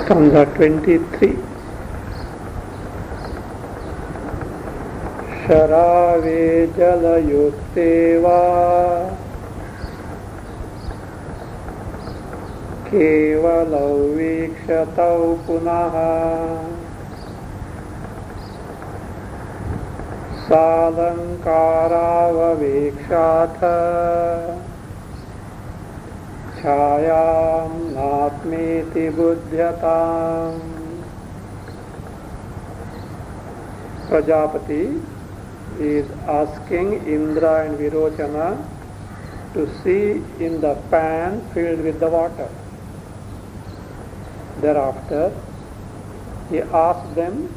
Stanza 23. शरावे जलयुक्ते वा केवलौ वीक्षतौ पुनः सालङ्काराववीक्षाथ छायां नात्मेति बुध्यताम्. Prajapati is asking Indra and Virochana to see in the pan filled with the water. Thereafter, he asks them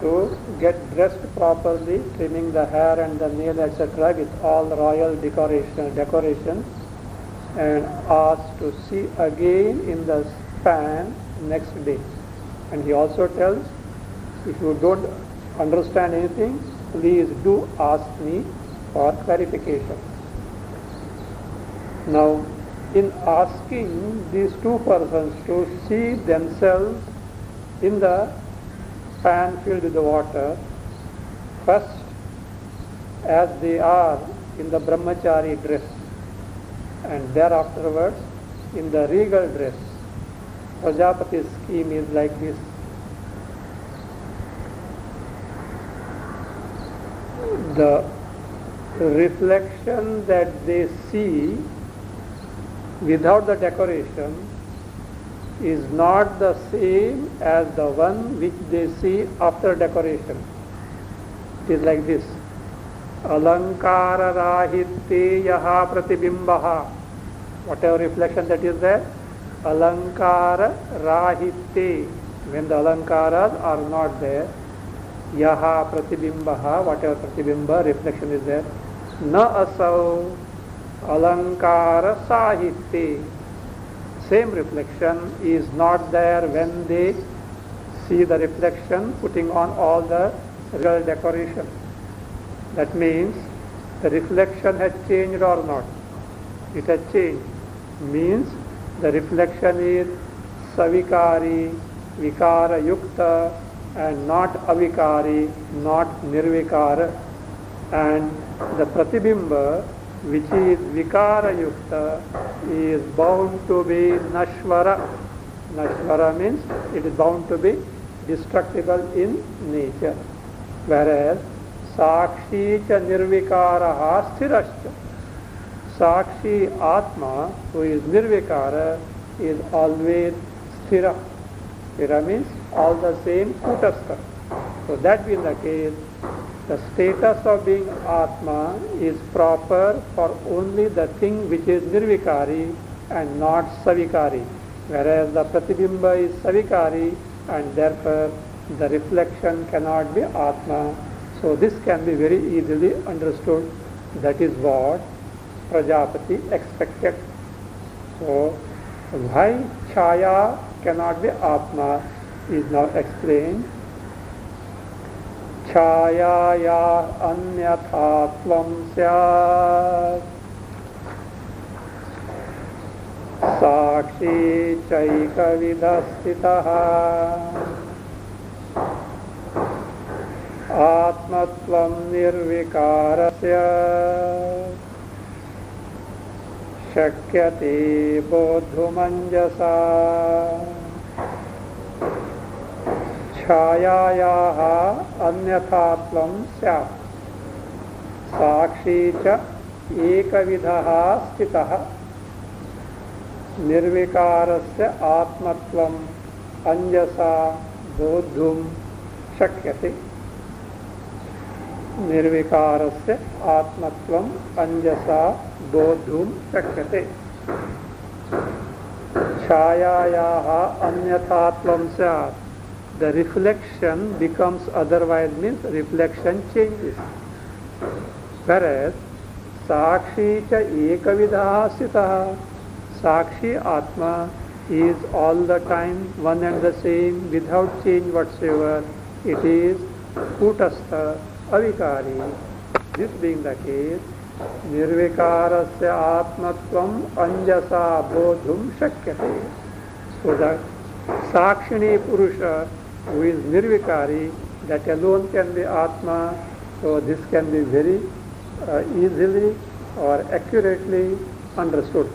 to get dressed properly, trimming the hair and the nail, etc., with all royal decoration, and asks to see again in the pan next day. And he also tells, if you don't understand anything, please do ask me for clarification. Now, in asking these two persons to see themselves in the pan filled with the water, first, as they are in the brahmachari dress, and thereafterwards in the regal dress, Prajapati's scheme is like this. The reflection that they see without the decoration is not the same as the one which they see after decoration. It is like this. Alankara rahitte yaha pratibimbaha. Whatever reflection that is there, alankara rahitte. When the alankaras are not there, yaha pratibimbaha, whatever pratibimba, reflection is there, na asau alankara sahitte. Same reflection is not there when they see the reflection putting on all the real decoration. That means the reflection has changed or not. It has changed. Means the reflection is savikari, vikara yukta, and not avikari, not nirvikara. And the pratibimba, which is vikara yukta, is bound to be nashvara. Nashvara means it is bound to be destructible in nature. Whereas Sakshi cha nirvikaraha sthirascha. Sakshi Atma, who is nirvikara, is always sthira. Sthira means all the same kutastha. So that being the case, the status of being Atma is proper for only the thing which is nirvikari and not savikari. Whereas the pratibimba is savikari and therefore the reflection cannot be Atma. So this can be very easily understood. That is what Prajapati expected. So why Chaya cannot be Atma is now explained. Chayaya anyathatvam syat sakshi chaika vidhastitaha atmatvam nirvikarasya shakyate bodhumanjasa. Chhayayaha anyathatvam syat sakshi cha ekavidaha stitaha nirvikarasya atmatvam anjasa bodhum shakyate. Nirvikarasya atmatvam anjasa bodhum shakyate. Chhayayaha anyathatvam syat. The reflection becomes otherwise means reflection changes. Whereas Sakshi cha ekavidaha sitaha, Sakshi Atma is all the time one and the same without change whatsoever. It is kutastha, avikari. This being the case, nirvikarasya atmatvam anjasa bodhum shakyate. So that Sakshini Purusha, who is Nirvikari, that alone can be Atma. So this can be very easily or accurately understood.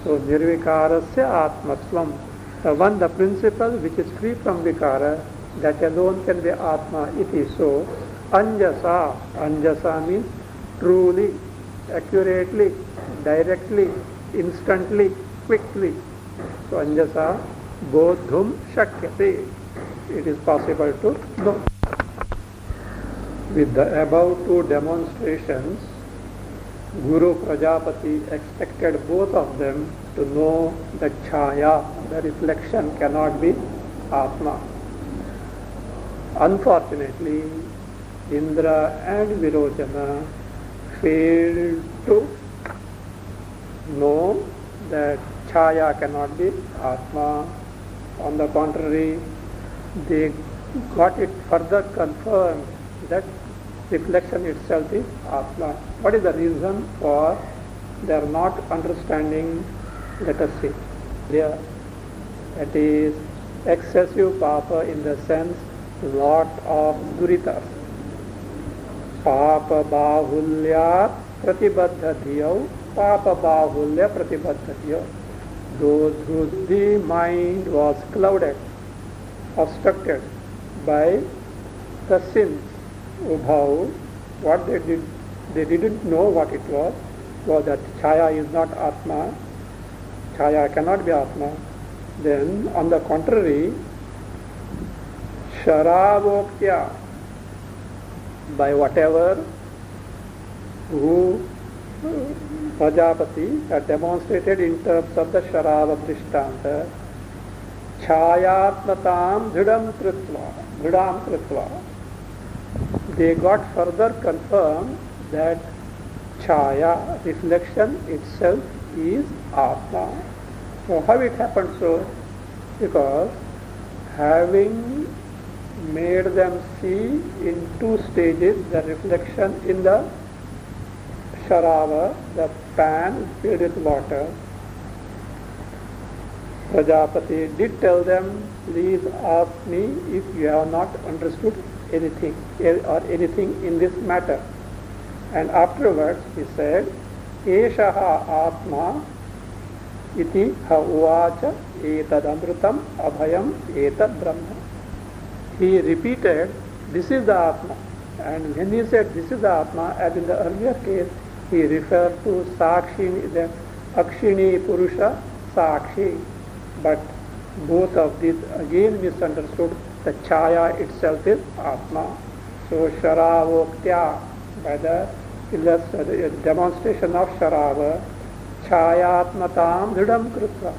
So Nirvikarasya Atmatvam, the one, the principle which is free from Vikara, that alone can be Atma. It is so. Anjasa, Anjasa means truly, accurately, directly, instantly, quickly. So Anjasa Bodhum Shakyate. It is possible to know. With the above two demonstrations, Guru Prajapati expected both of them to know that Chaya, the reflection, cannot be Atma. Unfortunately, Indra and Virojana failed to know that Chaya cannot be Atma. On the contrary, they got it further confirmed that reflection itself is Atma. What is the reason for their not understanding? Let us see. There, that is excessive papa in the sense lot of duritas. Papa bahulya pratibadhatiyau, papa bahulya pratibadhatiyau. Those whose the mind was clouded, obstructed by the sins, Ubhau, what they did, they didn't know what it was that Chaya is not Atma, Chaya cannot be Atma. Then, on the contrary, Sharavokya, by whatever who Prajapati had demonstrated in terms of the Sharava Drishtanta, Chayatmatam Dridam Kritva. They got further confirmed that Chaya, reflection itself, is Atma. So how it happened so? Because having made them see in two stages the reflection in the Sharava, the pan filled with water, Prajapati did tell them, please ask me if you have not understood anything or anything in this matter. And afterwards he said, Eshaha Atma iti ha uvacha etad amrutam abhayam etad brahma. He repeated, this is the Atma. And when he said this is the Atma, as in the earlier case, he referred to Sakshini, the Akshini Purusha Sakshi. But both of these again misunderstood. The Chaya itself is Atma. So Sharavoktya, by the demonstration of Sharava, Chayatmatam Dridam Krutva.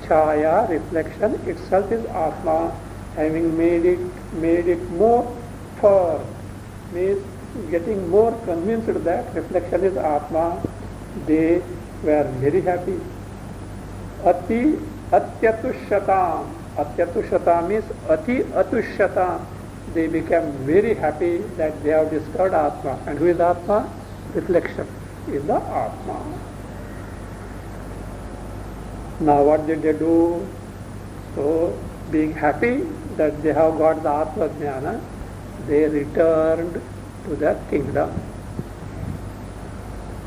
Chaya, reflection itself is Atma, having made it more firm, means getting more convinced that reflection is Atma. They were very happy. Atyatushyatam. Atyatushyatam means Ati Atushyatam. They became very happy that they have discovered Atma. And who is Atma? Reflection is the Atma. Now what did they do? So, being happy that they have got the Atma Jnana, they returned to their kingdom.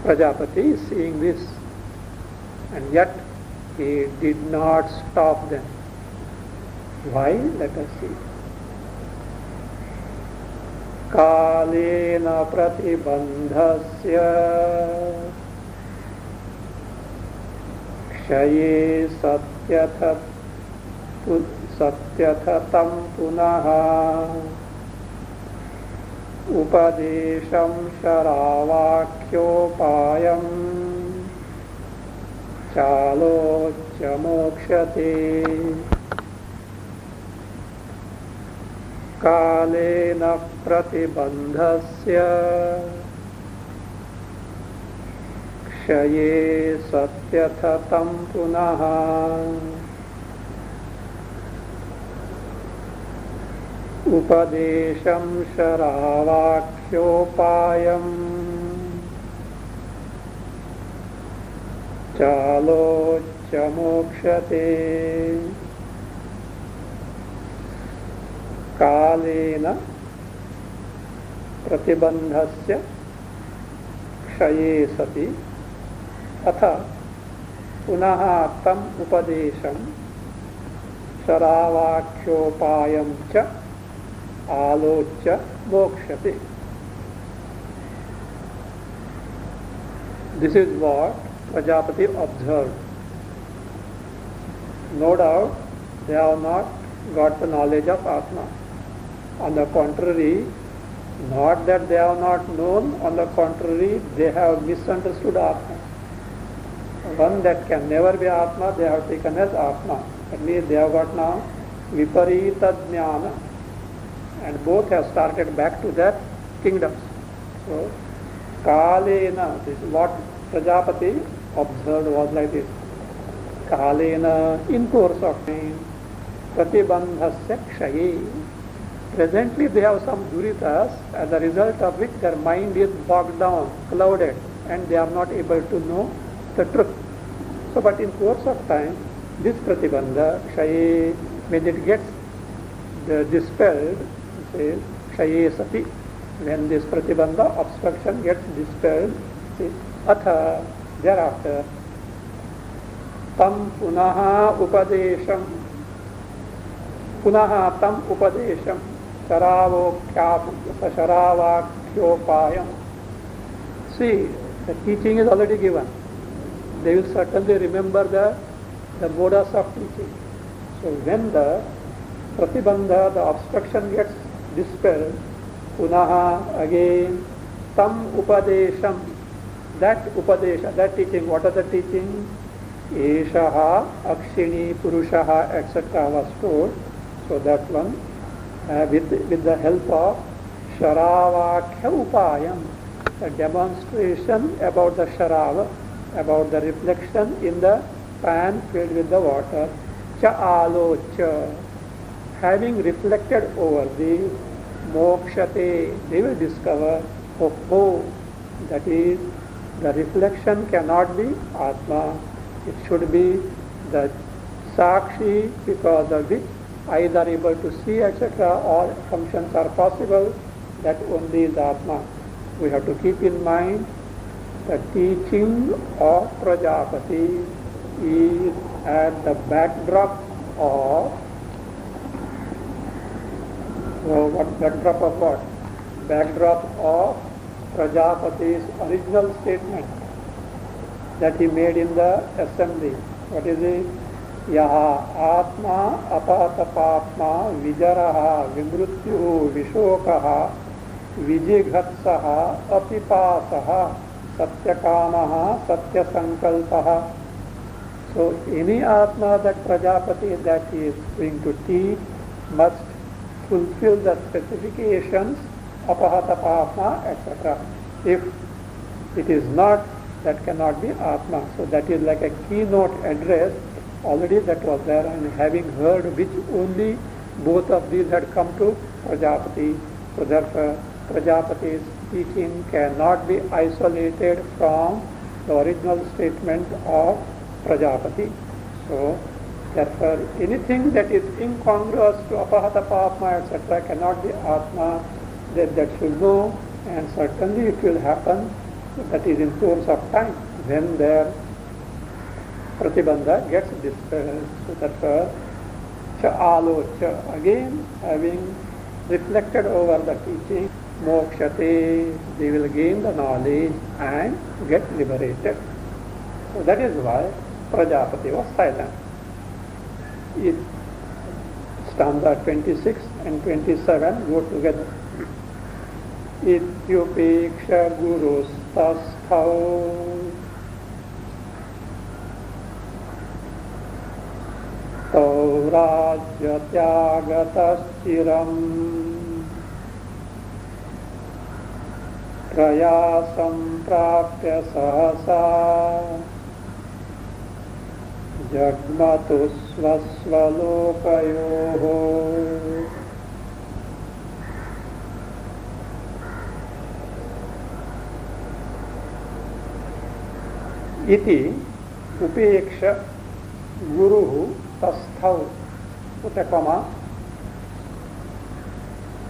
Prajapati is seeing this, and yet he did not stop them. Why? Let us see. Kalena pratibandhasya kshaye satyathatam punaha upadesham sharavakhyopayam chalocha mokshate. Kalena pratibandhasya kshaye satyathatam punaha upadesham sharavakhyopayam chalocha mokshate. कालेन प्रतिबंधस्य क्षये सति अथ पुनः तम उपदेशं शरावाख्योपायं च आलोच्य मोक्ष्यते. This is what Prajapati observed. No doubt they have not got the knowledge of Atma. On the contrary, not that they have not known, on the contrary, they have misunderstood Atma. One that can never be Atma, they have taken as Atma. That means they have got now Viparita Jnana, and both have started back to their kingdoms. So, Kalena, this is what Prajapati observed was like this. Kalena, in course of time, Pratibandhasya Kshaye. Presently they have some duritas, as a result of which their mind is bogged down, clouded, and they are not able to know the truth. So, but in course of time, this Pratibandha, Kshaye, when it gets dispelled, it says, Kshaye Sati. When this Pratibandha, obstruction, gets dispelled, see, Atha, thereafter, Tam Punaha Upadesham, Punaha Tam Upadesham, Sharavakhyopayam. See, the teaching is already given. They will certainly remember the modes of teaching. So when the Pratibandha, the obstruction, gets dispelled, Punaha, again, Tam Upadesham, that Upadesha, that teaching, what are the teaching? Eshaha, Akshini, Purushaha, etc. was told. So that one, with the help of Sharavakya Upayam, the demonstration about the Sharava, about the reflection in the pan filled with the water, Cha Alocha, having reflected over these, Mokshate, they will discover, oh, that is, the reflection cannot be Atma. It should be the Sakshi, because of which eyes are able to see, etc. All functions are possible. That only is Atma. We have to keep in mind the teaching of Prajapati is at the backdrop of backdrop of what? Backdrop of Prajapati's original statement that he made in the assembly. What is it? Yaha Atma apatapatma vijaraha vimrutyuhu vishokaha vijighatsaha apipasaha satyakamaha satyasankalpaha. So any Atma that Prajapati that he is going to teach must fulfill the specifications apahatapatma, etc. If it is not, that cannot be Atma. So that is like a keynote address. Already that was there, and having heard which only both of these had come to Prajapati. So therefore Prajapati's teaching cannot be isolated from the original statement of Prajapati. So therefore anything that is incongruous to Apahatapatma, etc. cannot be Atma. That should know, and certainly it will happen. That is in course of time when their Pratibandha gets dispelled. So therefore, Cha Alocha, again having reflected over the teaching, Mokshate, they will gain the knowledge and get liberated. So that is why Prajapati was silent. In stanza 26 and 27 go together. Ityupeksha gurustasthav taurajyatyagataschiram prayasam prapya sahasa jagmatu svasvalokayoho. Iti upeksha guruhu tasthav, put a comma,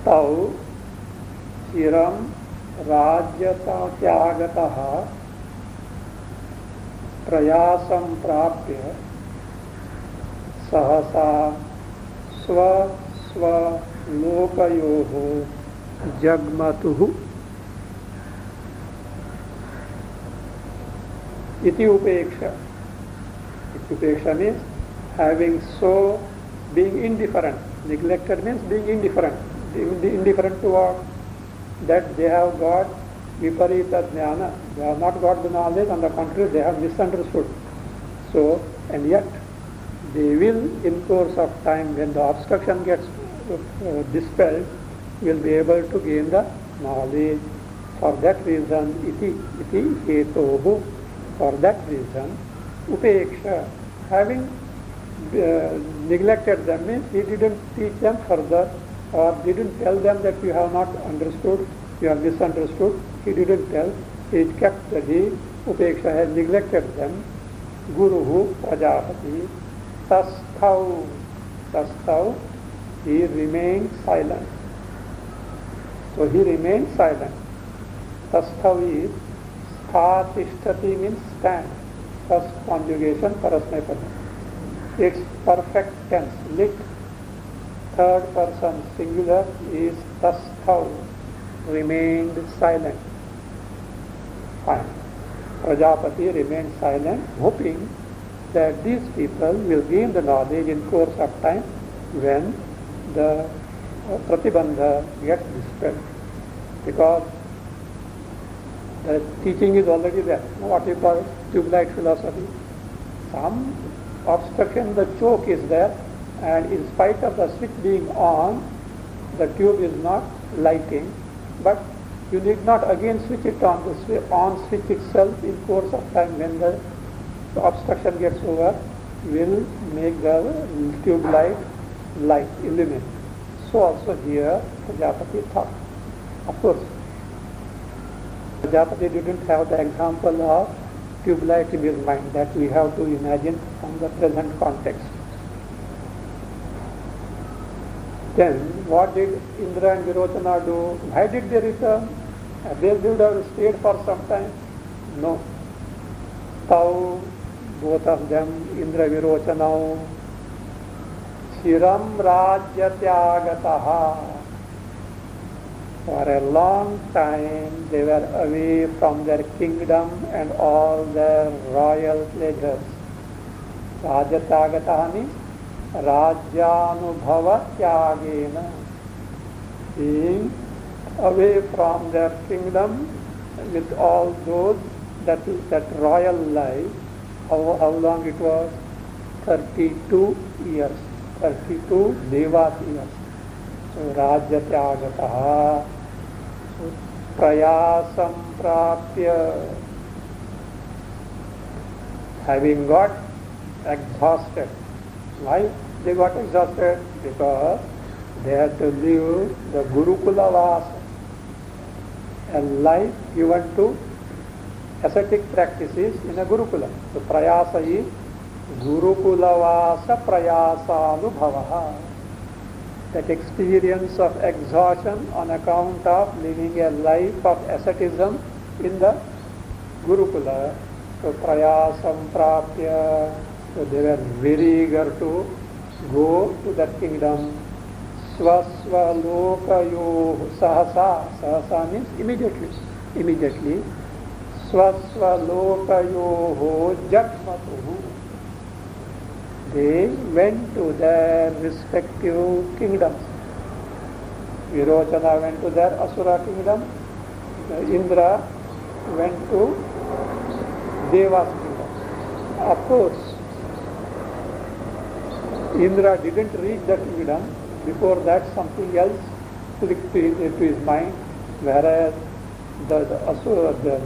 तौ चिरं राज्यत्यागतः प्रयासं प्राप्य सहसा स्वस्वलोकयोः जग्मतुः iti upeksha. Upeksha means having being indifferent. Neglected means being indifferent. Indifferent to what? That they have got viparita jnana. They have not got the knowledge, on the contrary, they have misunderstood. So, and yet, they will, in course of time, when the obstruction gets dispelled, will be able to gain the knowledge. For that reason, iti hetohu. For that reason, upeksha, having neglected them means he didn't teach them further, or didn't tell them that you have not understood, you have misunderstood. He didn't tell. He kept the upeksha, has neglected them. Guruhu Prajapati Tastau, he remained silent. So he remained silent. Tastau is Sthatishtati means stand. First conjugation, Parasmaipadi. Its perfect tense, lit, third person singular is Tastau, remained silent. Fine. Prajapati remained silent, hoping that these people will gain the knowledge in course of time when the pratibandha gets dispelled. Because the teaching is already there. What you call tube light philosophy. Some obstruction, the choke is there, and in spite of the switch being on, the tube is not lighting, but you need not again switch it on. The on switch itself in course of time when the obstruction gets over will make the tube light illuminate. So also here Prajapati thought. Of course, Prajapati didn't have the example of tube light in his mind that we have to imagine from the present context. Then what did Indra and Virochana do? Why did they return? They would have stayed for some time. No. Tau, both of them, Indra Virochana, Chiram Rajyatyagataha. For a long time they were away from their kingdom and all their royal pleasures. Rajyatyagataha means Rajyanubhava Tyagena, being away from their kingdom with all those that royal life. How long it was? 32 years. 32 Devas years. So Rajyatyagataha, Prayasam Prapya, having got exhausted. Why they got exhausted? Because they had to live the Gurukula Vasa, a life given to ascetic practices in a Gurukula. So Prayasa is Gurukula Vasa Prayasanubhavaha. That experience of exhaustion on account of living a life of asceticism in the Gurukula. So Prayasam Prapya. So they were very eager to go to that kingdom. Swasvalokayo sahasa. Sahasa means immediately. Immediately. Swasvalokayo jagmatuhu. They went to their respective kingdoms. Virochana went to their Asura kingdom. Indra went to Deva's kingdom. Of course, Indra didn't reach the kingdom. Before that, something else clicked to his mind, whereas the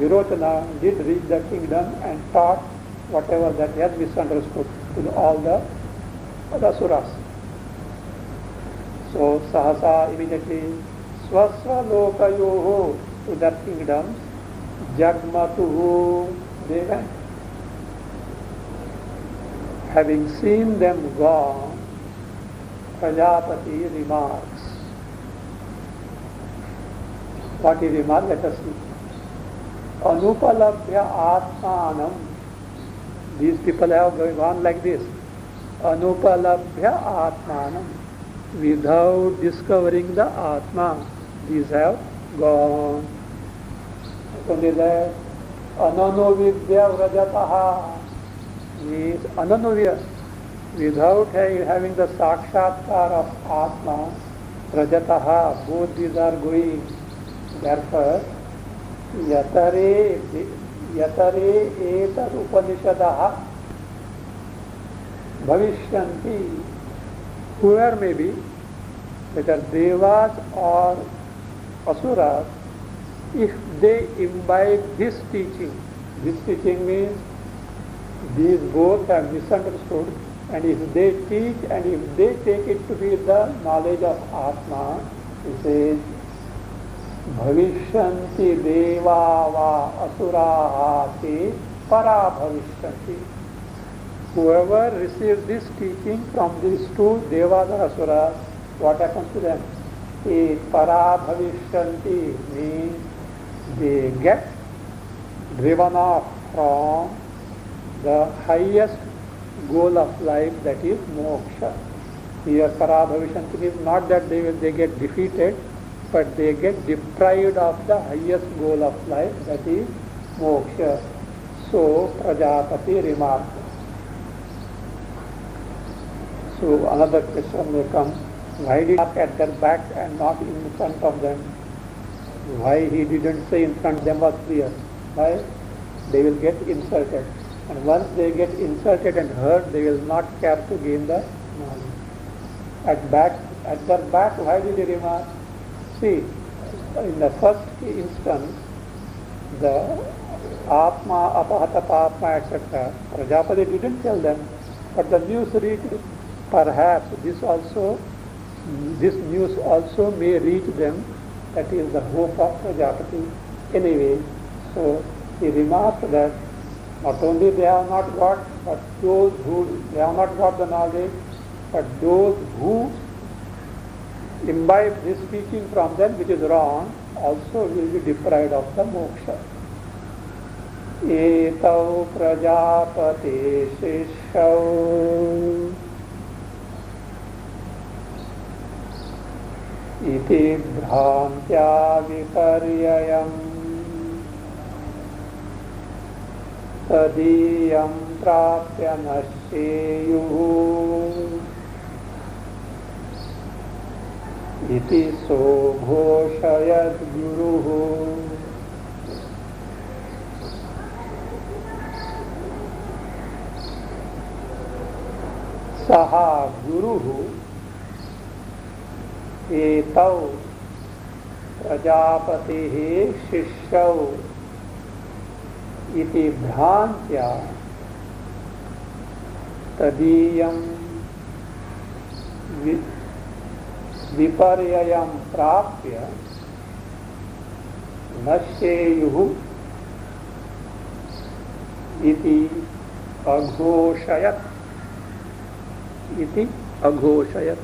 Virochana did reach the kingdom and taught whatever that he had misunderstood to all the Asuras. So Sahasa immediately Swasvalokayoho, to their kingdoms, Jagmatuhu, they went. Having seen them gone, Prajapati remarks, What is remark? Let us see. Anupalabhya atmanam. These people have gone like this. Anupalabhya atmanam. Without discovering the Atma, these have gone. Only that. Ananovidya vrajataha means ananovidya. Without having the sakshatkar of Atma, vrajataha, both these are going. Therefore, yatare etat upanishadaha bhavishyanti. Whoever may be, whether devas or asuras, if they imbibe this teaching means these both have misunderstood, and if they teach and if they take it to be the knowledge of Atma, it says, bhavishyanti deva va asuraha te para bhavishyanti. Whoever receives this teaching from these two devas or asuras, what happens to them? Te para bhavishyanti means they get driven off from the highest goal of life, that is moksha. Here para bhavishyanti means not that they get defeated, but they get deprived of the highest goal of life, that is moksha. So Prajapati remarked. So another question may come, why did he not at their back and not in front of them? Why he didn't say in front of them was clear. Why? They will get insulted. And once they get insulted and hurt, they will not care to gain the knowledge. At their back, why did he remark? See, in the first instance, the Atma, Apahata Papma, etc., Prajapati didn't tell them, but the news reached. Perhaps this news also may reach them. That is the hope of Prajapati. Anyway, so he remarked that not only they have not got, but those who they have not got the knowledge, but those who imbibe this teaching from them, which is wrong, also will be deprived of the moksha. Etau Prajapati Shishau iti bhrantya viparyayam tadiyam prapya nasyeyuhu iti so ghoshayat guruhu. Saha guruhu etau prajapatihi shishau iti bhrantya tadiyam viparyayam prapya nasyeyuhu iti aghoshayat. Iti aghoshayat.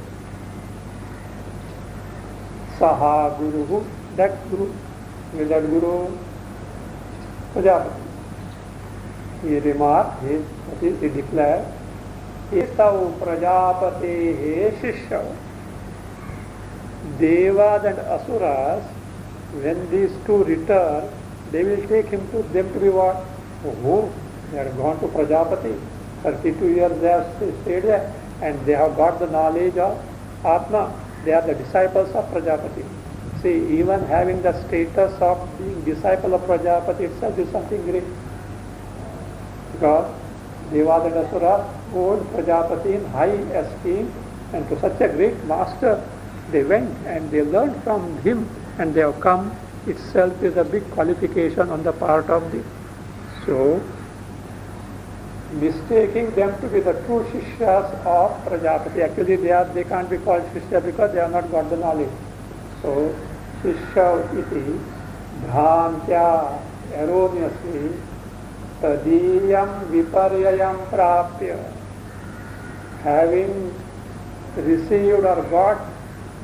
Saha guruhu, that guru, with that guru Prajapati. He remarked, he declared, etau Prajapati shishya. Devas and asuras, when these two return, they will take them to be what? Oh, they are gone to Prajapati. 32 years they have stayed there, and they have got the knowledge of Atma. They are the disciples of Prajapati. See, even having the status of being disciple of Prajapati itself is something great. Because Devas and Asuras hold Prajapati in high esteem, and to such a great master they went and they learned from him, and they have come itself is a big qualification on the part of the. So, mistaking them to be the true Shishyas of Prajapati. Actually they can't be called Shishya because they have not got the knowledge. So, Shishya iti bhrantya, erroneously, tadiyam viparyayam prapya, having received or got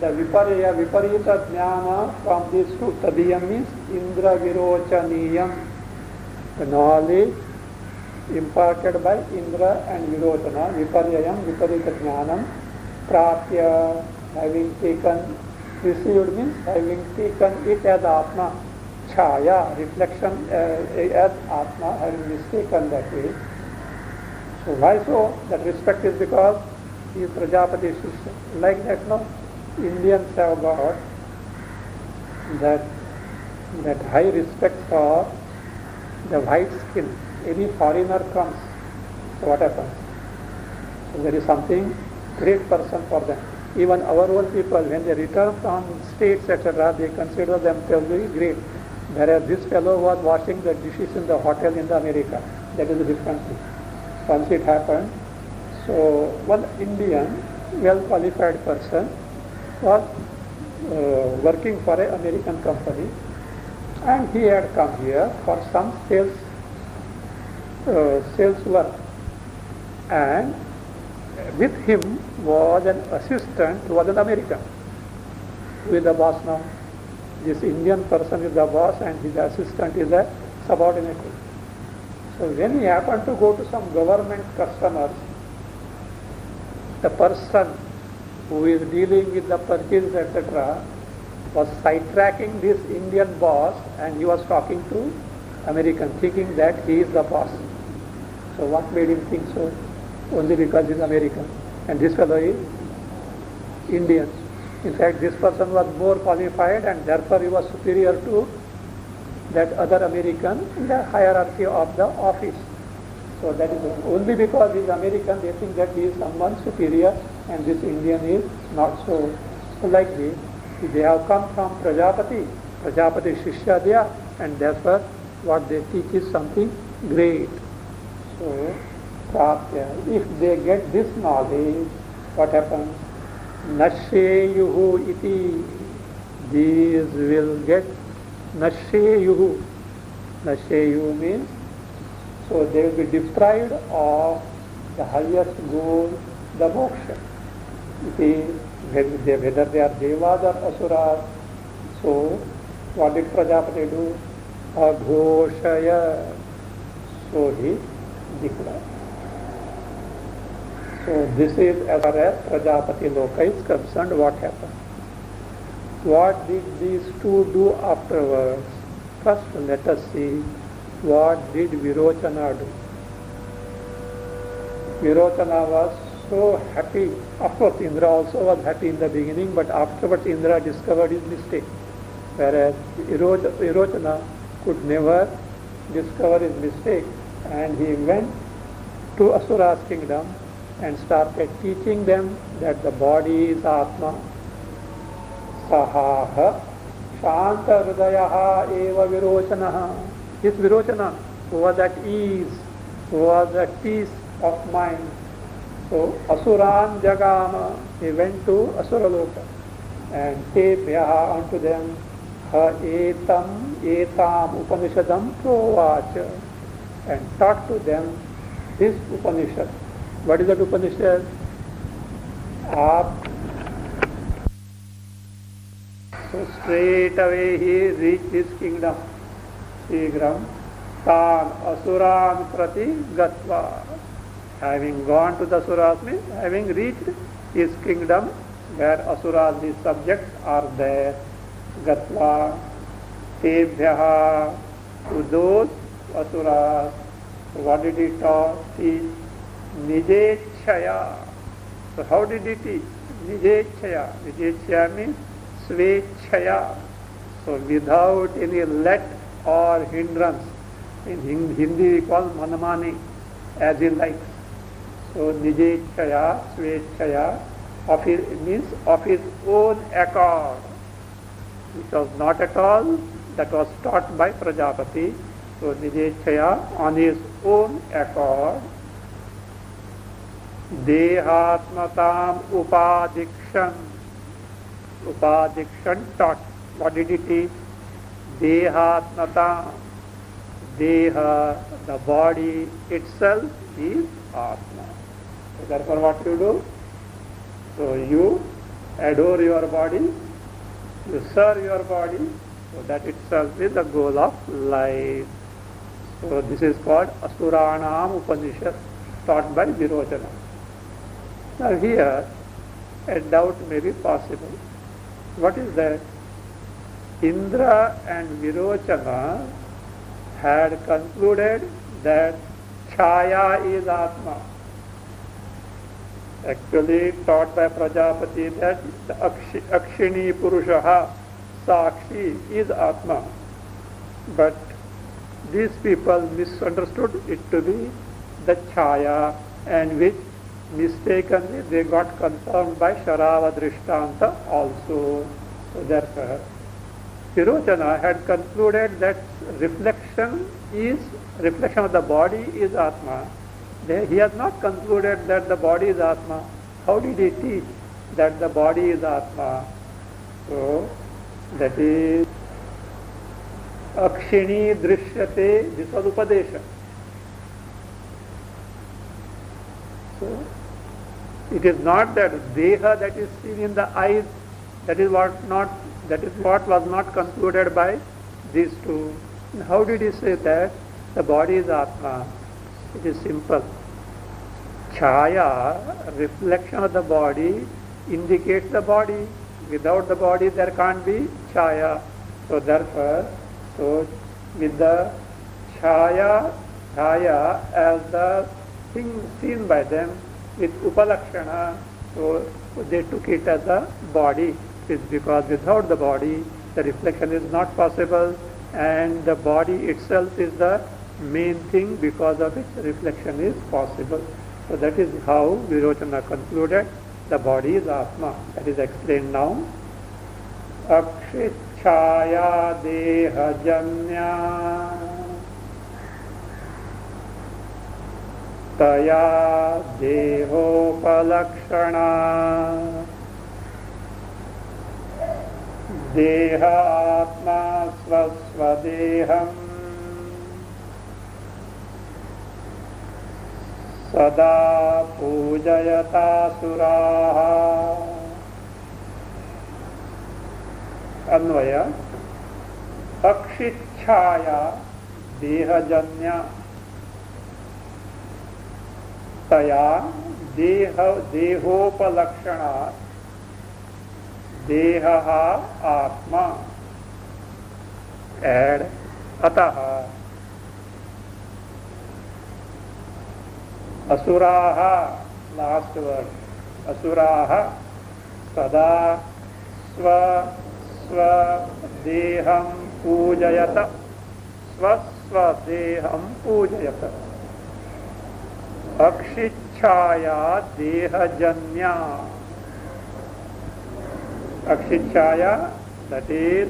The viparita jnana from these two, tadiyam means indra virochaniyam, the knowledge imparted by Indra and Virochana, viparyayam, viparita jnanam, prapya, having taken, received means having taken it as Atma, chaya, reflection as Atma, having mistaken that way. So why so? That respect is because he is Prajapati Shishya. Like that, no? Indians have got that high respect for the white skin. Any foreigner comes, so what happens? So there is something great person for them. Even our own people, when they return from states, etc., they consider themselves very great. Whereas this fellow was washing the dishes in the hotel in the America. That is a different thing. Once it happened, so one Indian, well-qualified person was working for an American company, and he had come here for some sales work, and with him was an assistant who was an American, who is the boss now. This Indian person is the boss and his assistant is a subordinate. So when he happened to go to some government customers, the person who is dealing with the purchase, etc., was sidetracking this Indian boss, and he was talking to American, thinking that he is the boss. So what made him think so? Only because he is American, and this fellow is Indian. In fact, this person was more qualified, and therefore he was superior to that other American in the hierarchy of the office. So that is only because he is American, they think that he is someone superior, and this Indian is not so. So like this, they have come from Prajapati Shishya they are, and therefore what they teach is something great. So, if they get this knowledge, what happens? Nasheyuhu iti, these will get Nasheyuhu. Nasheyu means, so they will be deprived of the highest goal, the moksha. Whether they are devas or asuras. So, what did Prajapati do? Aghoshaya. So he declared. So this is as far as Prajapati Loka is concerned, what happened. What did these two do afterwards? First, let us see what did Virochana do. Virochana was so happy. Of course, Indra also was happy in the beginning, but afterwards Indra discovered his mistake. Whereas Virochana could never discover his mistake, and he went to Asura's kingdom and started teaching them that the body is Atma. Sahaha Shanta Hridayaha Eva Virochanaha. This Virochana, who was at ease, who was at peace of mind. So Asuran Jagama, he went to Asuraloka and Tebhyaha unto them ha etam Upanishadam provacha, and taught to them this Upanishad. What is that Upanishad? So straight away he reached his kingdom. Shigram Tan Asuran Prati Gatva. Having gone to the Asuras means having reached his kingdom where Asuras, his subjects, are there. Gatva Tebhyaha, to those Asuras. What did he teach? Nijechaya. So how did he teach? Nijechaya. Nijechaya means Svechaya. So without any let or hindrance. In Hindi we call manmani, as he likes. So Nijechaya, Svechaya, means of his own accord. It was not at all, that was taught by Prajapati. So Nijechaya, on his own accord. Dehatmatam Upadikshan. Upadikshan taught. What did he teach? Dehatmatam. Deha, the body itself is Atma. So therefore what you do? So you adore your body, you serve your body, so that itself is the goal of life. So this is called Asuranam Upanishad, taught by Virochana. Now here, a doubt may be possible. What is that? Indra and Virochana had concluded that Chaya is Atma. Actually taught by Prajapati that the Akshini Purushaha Sakshi is Atma. But these people misunderstood it to be the Chaya, and which mistakenly they got confirmed by Sharava Drishtanta also. So therefore, Virochana had concluded that reflection of the body is Atma. He has not concluded that the body is Atma. How did he teach that the body is Atma? So that is Akshini Drishyate, this was Upadesha. So it is not that Deha that is seen in the eyes, that is what was not concluded by these two. How did he say that the body is Atma? It is simple. Chaya, reflection of the body, indicates the body. Without the body there can't be Chaya. So therefore, with the Chaya as the thing seen by them, with Upalakshana, so they took it as a body. It's because without the body the reflection is not possible, and the body itself is the main thing because of which reflection is possible. So that is how Virochana concluded the body is Atma. That is explained now. Akshichaya dehajanya taya dehopalakshana deha atma swaswadeham sada pujayata suraha. Anvaya Akshichaya Dehajanya Taya Dehopalakshana Dehaha Atma. Add Ataha Asuraha, last word. Asuraha Sada Swadeham Pujayata. Swadeham Pujayata. Akshichaya Dehajanya. Akshichaya, that is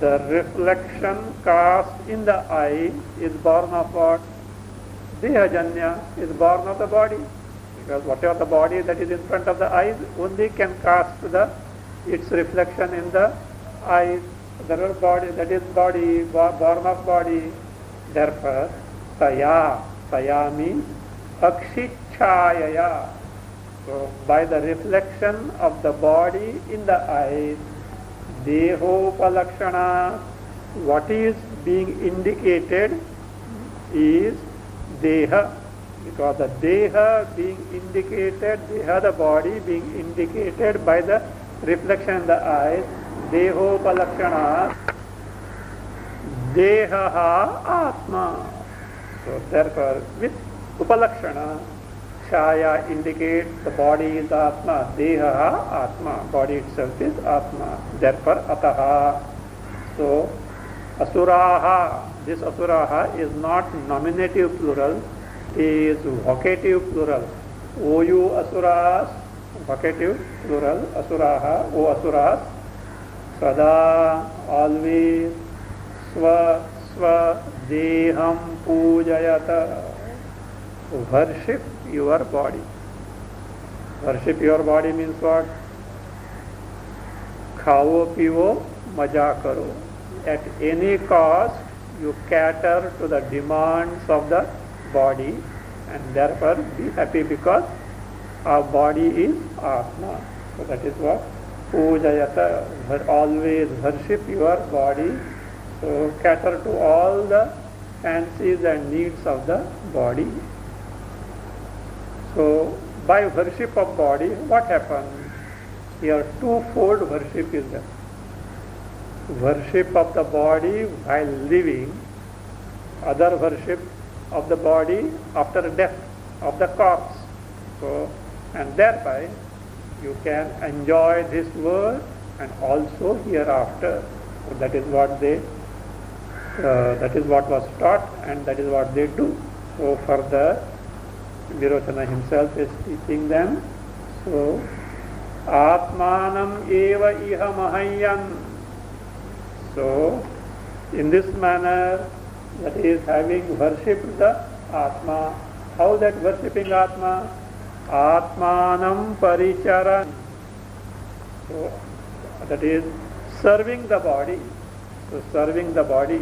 the reflection cast in the eye, is born of what? Dehajanya is born of the body, because whatever the body that is in front of the eyes only can cast its reflection in the eyes. The body, that is body, born of body. Therefore, Taya means Akshichayaya. So by the reflection of the body in the eyes, Dehopalakshana, what is being indicated is Deha, because the Deha being indicated, Deha the body being indicated by the reflection in the eyes, Dehopalakshana, Dehaha Atma. So therefore, with Upalakshana, Chaya indicates the body is Atma, Dehaha Atma, body itself is Atma. Therefore, Ataha. So, Asuraha, this Asuraha is not nominative plural, it is vocative plural. O you Asuras, vocative plural, Asuraha, O Asuras, Sada, always, Deham Pujayata, worship your body. Worship your body means what? Khao pivo, maja karo. At any cost, you cater to the demands of the body, and therefore be happy because our body is Atma. So that is what pujayata, always worship your body. So cater to all the fancies and needs of the body. So by worship of body, what happens? Here twofold worship is there. Worship of the body while living, other worship of the body after death of the corpse. So, and thereby you can enjoy this world and also hereafter. So that is what that is what was taught, and that is what they do. So further, Virochana himself is teaching them. So, Atmanam eva iha mahayan. So, in this manner, that is having worshipped the Atma. How that worshipping Atma? Atmanam paricharan. So, that is serving the body. So, serving the body.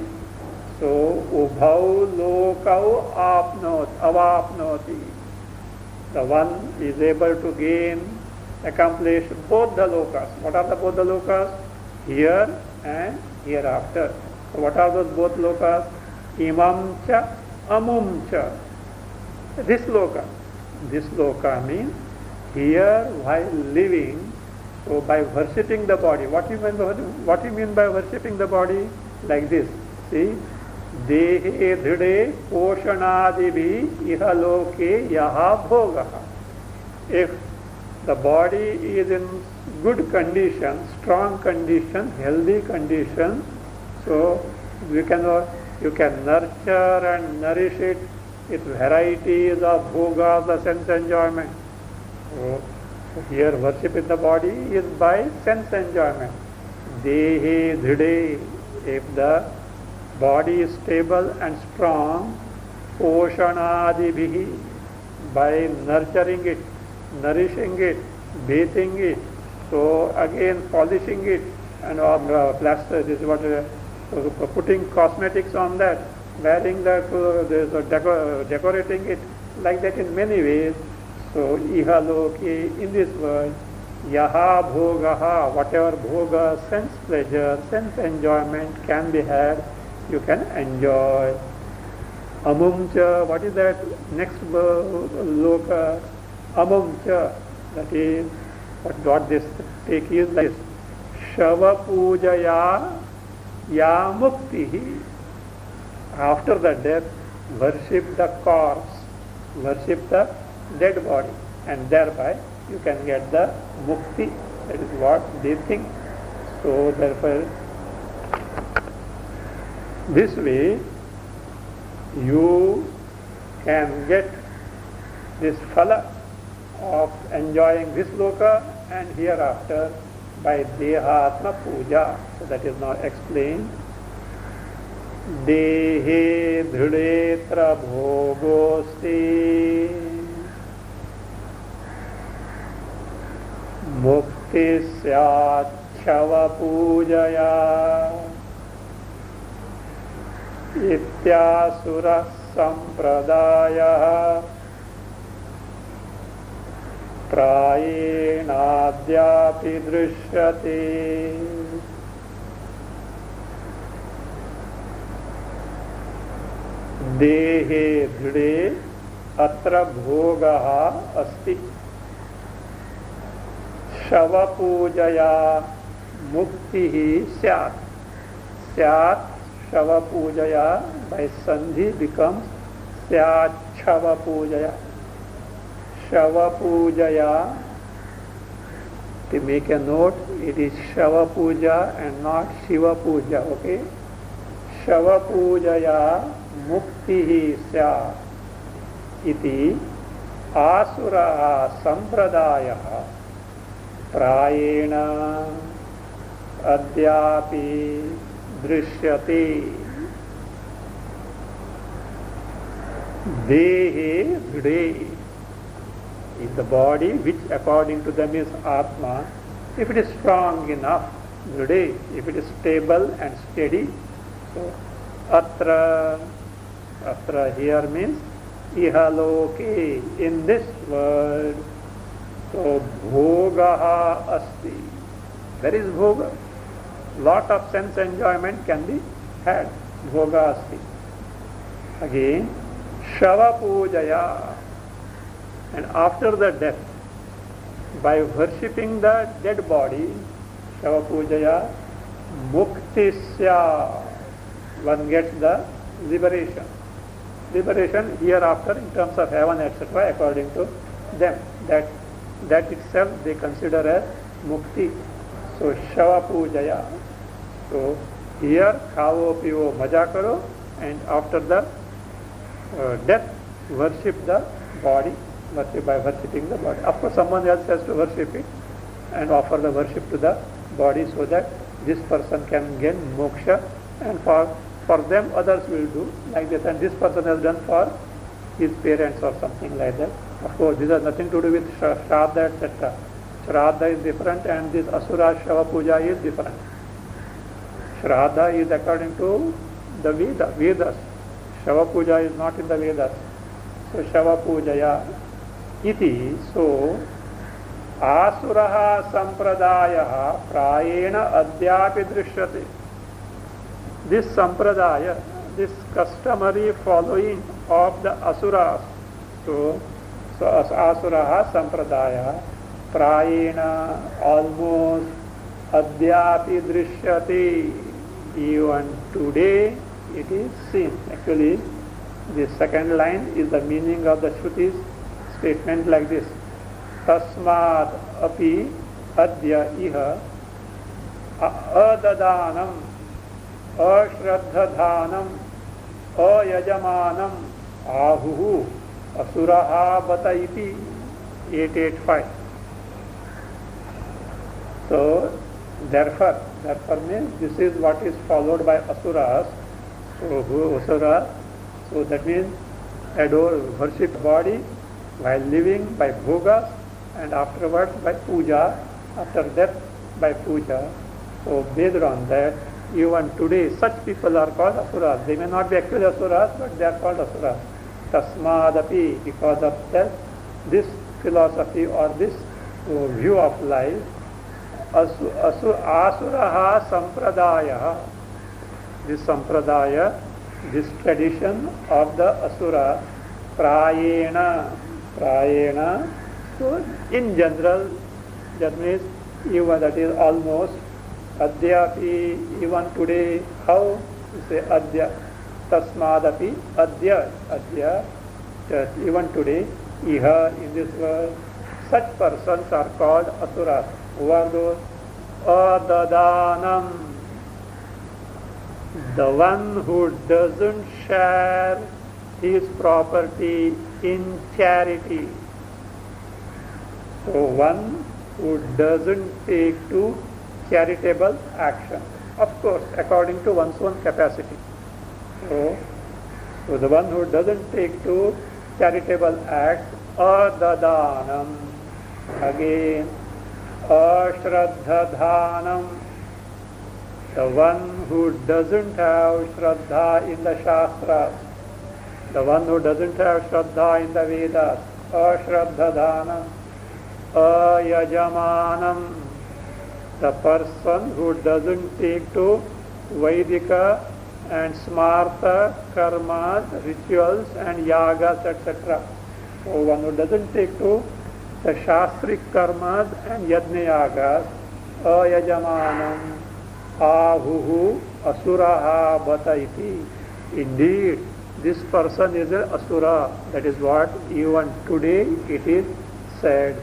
So, ubhau lokau avapnoti. The one is able to gain, accomplish both the lokas. What are the both the lokas? Here and hereafter. So what are those both lokas? Imam cha, amum cha. This loka means here while living. So by worshipping the body, what do you mean by worshipping the body? Like this. See, dehe dhide poshanadibhi ihaloke yaha bhogaha. If the body is in good condition, strong condition, healthy condition, so you can nurture and nourish it with varieties of bhogas, the sense enjoyment. So here worship in the body is by sense enjoyment. Dehe dhide, if the body is stable and strong, poshanadibhi, by nurturing it, nourishing it, bathing it, so again polishing it, and plaster, this is what putting cosmetics on that, wearing that, decorating it, like that in many ways. So ihaloke, in this world, yaha bhogaha, whatever bhoga, sense pleasure, sense enjoyment can be had, you can enjoy. Amumcha, what is that next loka? Amumcha, that is what this take is like this. Shava pujaya ya muktihi. After the death, worship the corpse, worship the dead body, and thereby you can get the mukti. That is what they think. So therefore, this way you can get this phala of enjoying this loka and hereafter by dehatma puja. So that is now explained. Dehe dhrudetra bhogosti mukti syat chava pujaya ityasura sampradaya प्रायेणाद्यापि दृश्यते. देहे दृढे अत्र भोगः अस्ति. शवपूजया मुक्तिः स्यात्. स्यात् शवपूजया, by sandhi becomes स्यात् शवपूजया. Shava Pujaya, to make a note, it is Shava Puja and not Shiva Puja, okay? Shava Pujaya Muktihi Sya iti Asura Sampradaya Prayena Adyapi Drishyate. Dehe Dhide is the body, which according to them is Atma. If it is strong enough, Dhide, if it is stable and steady, so Atra here means Ihaloke, in this world, So bhogaha asti. There is bhoga. Lot of sense enjoyment can be had. Bhoga asti. Again, shava pujaya. And after the death, by worshipping the dead body, shava pujaya, muktisya, one gets the liberation. Liberation hereafter in terms of heaven, etc., according to them. That itself they consider as mukti. So shava pujaya. So here khavo pivo maja karo, and after the death worship the body, by worshipping the body. Of course someone else has to worship it and offer the worship to the body, so that this person can gain moksha, and for them others will do like this, and this person has done for his parents or something like that. Of course this has nothing to do with Shraddha, etc. Shraddha is different and this Asura Shava Puja is different. Shraddha is according to the Vedas. Shava Puja is not in the Vedas. So Shava Pujaya iti. So Asuraha Sampradaya Prayena Adhyapi Drishyate. This Sampradaya, this customary following of the Asuras. So Asuraha Sampradaya Prayena almost Adhyapi Drishyate. Even today it is seen. Actually, the second line is the meaning of the Shruti's statement like this. Tasmad api adya iha adadanam ashraddhadhanam ayajamanam ahuhu asuraha bataiti 885. So therefore means this is what is followed by asuras. So asura, so that means adore, worship body while living by bhogas, and afterwards by puja, after death by puja. So based on that, even today such people are called asuras. They may not be actually asuras, but they are called asuras. Tasmadapi, because of that, this philosophy or this view of life, asuraha sampradaya, this sampradaya, this tradition of the asura, prayena, so in general, that means even, that is almost, adhyapi, even today, how you say adhya, tasmadapi, adhya, even today, iha, in this world, such persons are called asuras. Who are those? Adadanam, the one who doesn't share his property in charity. So one who doesn't take to charitable action, of course according to one's own capacity. So the one who doesn't take to charitable acts, adadanam, again ashraddhadhanam, the one who doesn't have shraddha in the shastras, the one who doesn't have shraddha in the Vedas, ashraddhadhanam, ayajamanam, the person who doesn't take to Vaidika and smartha karmas, rituals and yagas, etc. So one who doesn't take to the shastric karmas and yajna yagas, ayajamanam, ahuhu asuraha bataiti. Indeed, this person is an asura. That is what even today it is said.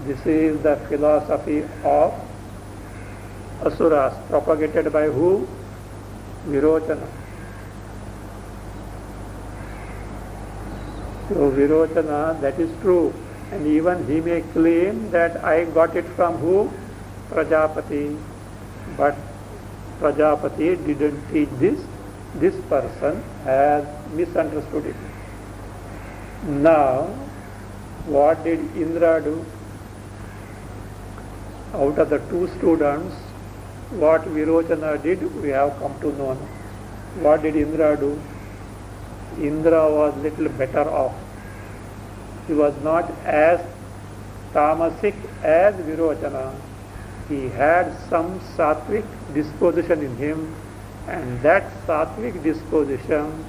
This is the philosophy of asuras, propagated by who? Virochana. So Virochana, that is true. And even he may claim that I got it from who? Prajapati. But Prajapati didn't teach this. This person has misunderstood it. Now, what did Indra do? Out of the two students, what Virochana did, we have come to know. What did Indra do? Indra was little better off. He was not as tamasic as Virochana. He had some sattvic disposition in him, and that sattvic disposition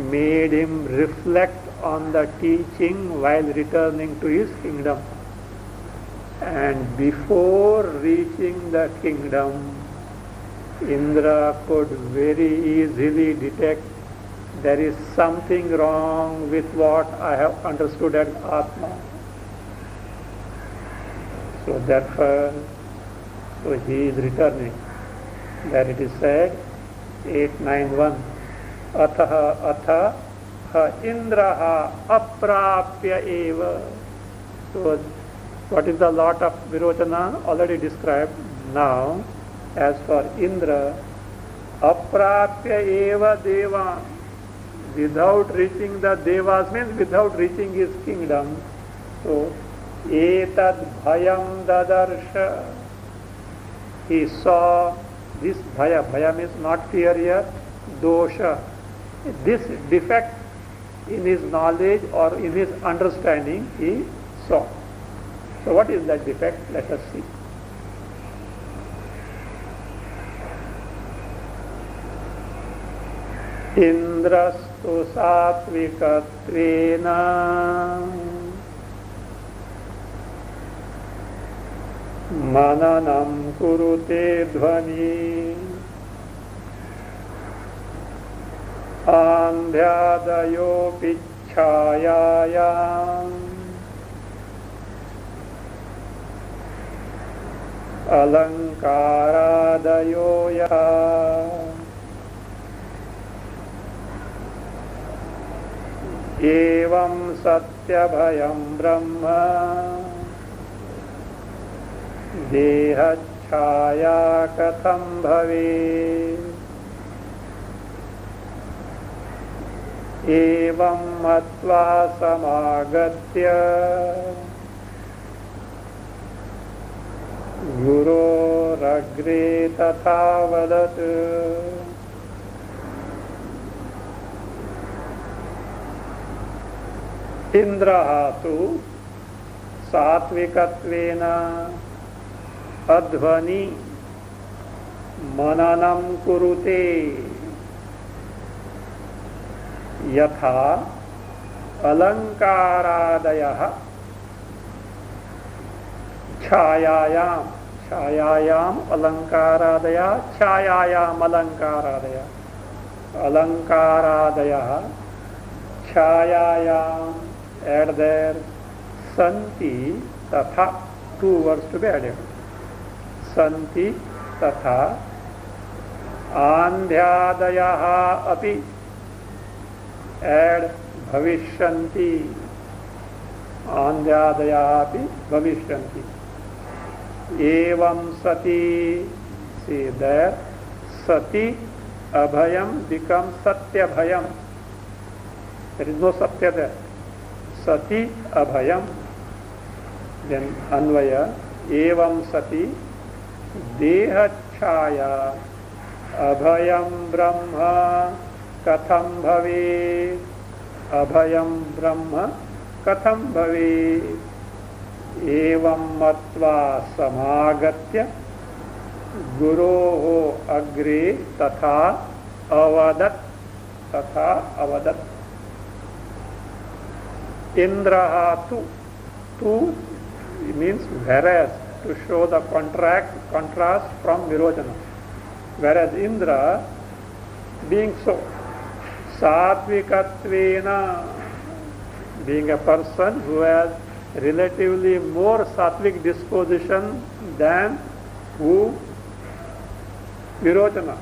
made him reflect on the teaching while returning to his kingdom. And before reaching the kingdom, Indra could very easily detect there is something wrong with what I have understood as Atma. So therefore, he is returning. There it is said, 891, Atha ha Indraha aprapya eva. So what is the lot of Virochana already described. Now, as for Indra, aprapya eva deva, without reaching the devas means without reaching his kingdom. So, etad bhayam dadarsha, he saw this bhaya. Bhaya means not fear here, dosha, this defect in his knowledge or in his understanding he saw. So what is that defect? Let us see. Indrastu sattvikatvena mananam kurute dhvani andhyadayo pichhayayam alankaradayo ya evam satyabhayam brahma dehachhaya katham bhave evam matva samagatya guru ragre tatha vadat. Indra tu sattvikatvena adhvani mananam kurute yatha alankaradayah chayayam alankaradaya chayayam alankaradaya chayayam, add there santi tatha, two words to be added, santi tatha andhyadayaha api, add bhavishyanti, andhyadayaha api bhavishyanti. Evam sati, see there, sati abhayam becomes satya bhayam. There is no satya there. Sati abhayam. Then anvaya, evam sati dehachhaya abhayam brahma katham bhave, abhayam brahma katham bhave. Evam matva samagatya guroho agre tatha avadat, Indraha tu means whereas, to show the contrast from Virochana. Whereas Indra, being so, sattvikatvena, being a person who has relatively more sattvic disposition than who Virochana.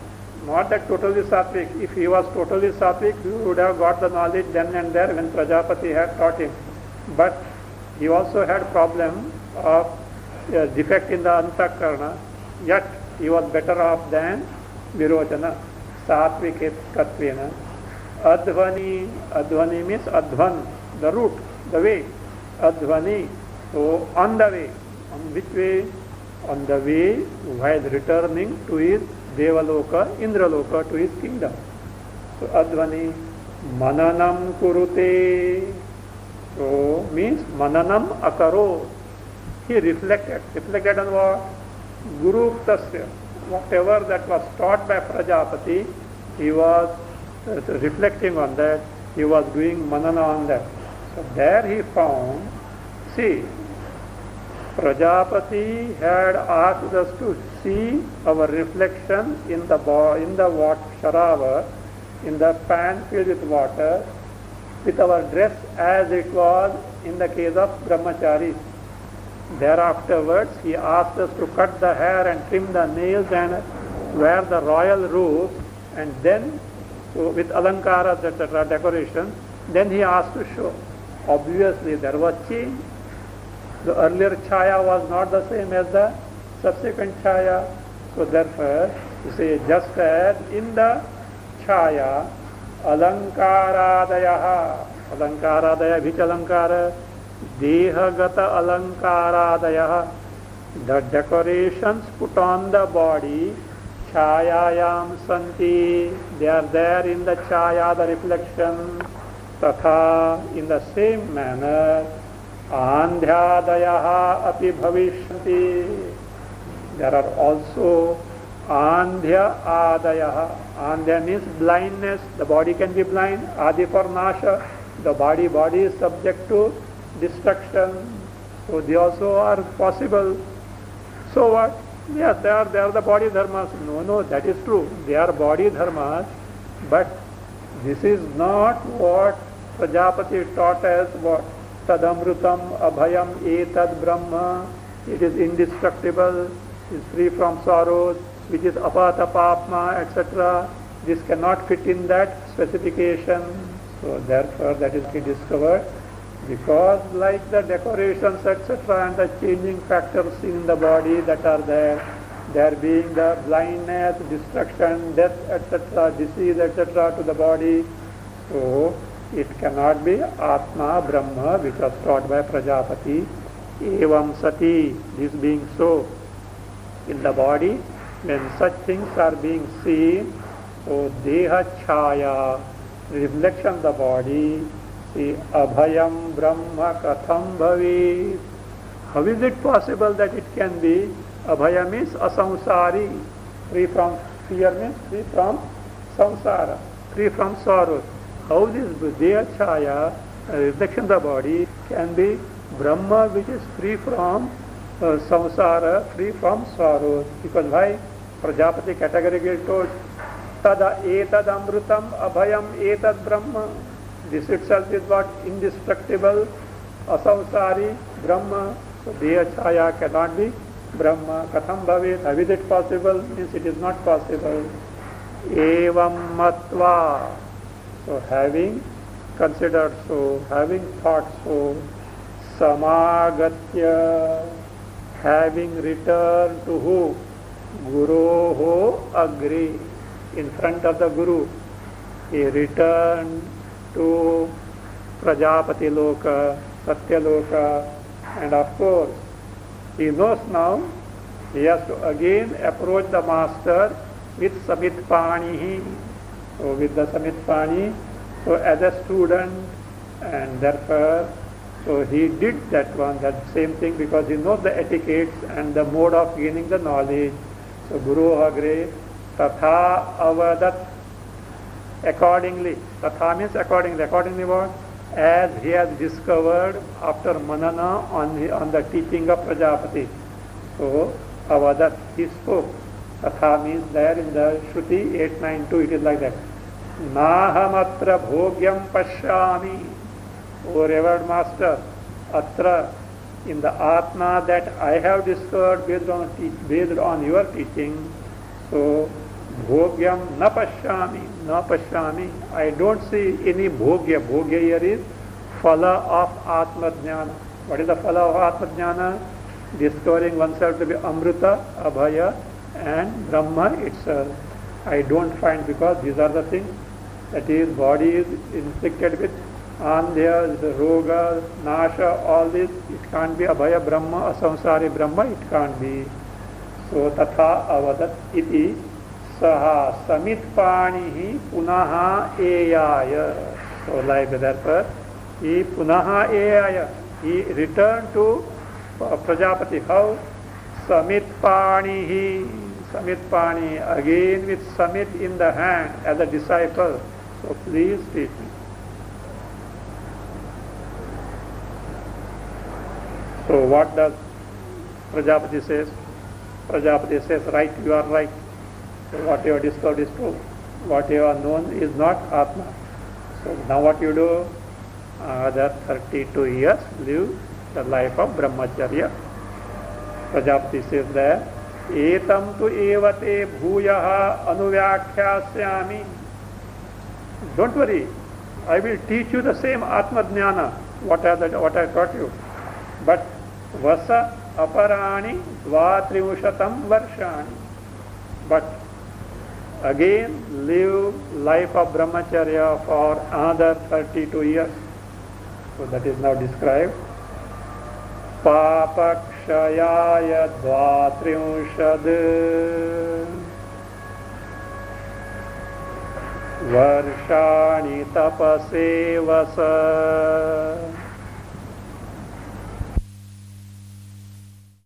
Not that totally sattvic. If he was totally sattvic, he would have got the knowledge then and there when Prajapati had taught him. But he also had problem of defect in the antakarna, yet he was better off than Virochana. Sattvikkatvena. Adhvani means adhvan, the route, the way. Adhvani, so on the way. On which way? On the way while returning to his Devaloka, Indraloka, to his kingdom. So Adhvani, mananam kurute, so means mananam akaro. he reflected on what? Guru Uktasya. Whatever that was taught by Prajapati, he was reflecting on that, he was doing manana on that. So there he found, see, Prajapati had asked us to see our reflection in the water, sharava, in the pan filled with water, with our dress as it was in the case of brahmacharis. Thereafterwards, he asked us to cut the hair and trim the nails and wear the royal robes, and then with alankaras, etc., decoration. Then he asked to show. Obviously, there was change. The earlier chaya was not the same as the subsequent chaya. So therefore, you say, just as in the chaya, alankaradaya, which alankara? Dehagata alankaradaya, the decorations put on the body, chayayam santi, they are there in the chaya, the reflection. Tatha, in the same manner, andhyadayaha api bhavishyanti, there are also andhya adayaha. Andhya means blindness, the body can be blind. Adi for nasha, the body is subject to destruction, so they also are possible. So what? Yes, they are the body dharmas. No, that is true. They are body dharmas, but this is not what Prajapati taught us. What? Tadamrutam abhayam etad brahma. It is indestructible, is free from sorrows, which is apatapapma, etc. This cannot fit in that specification. So therefore, that is to be discovered. Because like the decorations, etc., and the changing factors in the body that are there being the blindness, destruction, death, etc., disease, etc., to the body, so it cannot be Atma, Brahma, which was taught by Prajapati. Evam sati, this being so, in the body, when such things are being seen, so Deha Chaya, reflection of the body, see, Abhayam Brahma Katham Bhavi. How is it possible that it can be? Abhaya means asamsari, free from fear means free from samsara, free from sorrow. How this Deha Chaya, reflection of the body, can be Brahma which is free from samsara, free from sorrow? Because why? Prajapati categorically told, Tada etad amrutam abhayam etad Brahma. This itself is what? Indestructible, asamsari, Brahma. So Deha Chaya cannot be Brahma. Katham bhavet, how is it possible? Means it is not possible. Evam matva. So having considered so, having thought so, samagatya, having returned to who? Guroho agri, in front of the Guru. He returned to Prajapati Loka, Satya Loka, and of course, he knows now he has to again approach the master with Samitpani. So with the Samitpani, so as a student, and therefore, so he did that one, that same thing, because he knows the etiquettes and the mode of gaining the knowledge. So Guru Agre, Tatha Avadat, accordingly. Tatha means accordingly. Accordingly what? As he has discovered after manana on the teaching of Prajapati. So Avadat, he spoke. Tatha means there in the Shruti 892, it is like that. Nahamatra bhogyam pashyami. O revered master, atra, in the Atma that I have discovered based on your teaching, so bhogyam na pashyami, I don't see any bhogya. Bhogya here is phala of Atma Jnana. What is the phala of Atma Jnana? Discovering oneself to be Amrita, Abhaya, and Brahma itself. I don't find, because these are the things, that is, body is inflicted with Andhya, Roga, Nasha, all this, it can't be Abhaya Brahma, Asamsari Brahma, it can't be. So Tatha Avadat iti Saha Samitpanihi Punaha Eyaya. So like therefore, he Punaha Eyaya, he returned to Prajapati. How? Samitpanihi. Samitpani, again with Samit in the hand as a disciple. So please teach me. So what does Prajapati says? Prajapati says, right, you are right. So what you have discovered is true. What you have known is not Atma. So now what you do? Other 32 years live the life of Brahmacharya. Prajapati says that Etam tu evate bhuyaha anuvyakhyāsyāmi. Don't worry, I will teach you the same Atma Jnana, what I taught you. But Vasa aparani dvatrimshatam varshani. But again live life of Brahmacharya for another 32 years. So that is now described. Papakshayaya dvatrimshad varshani tapase vasa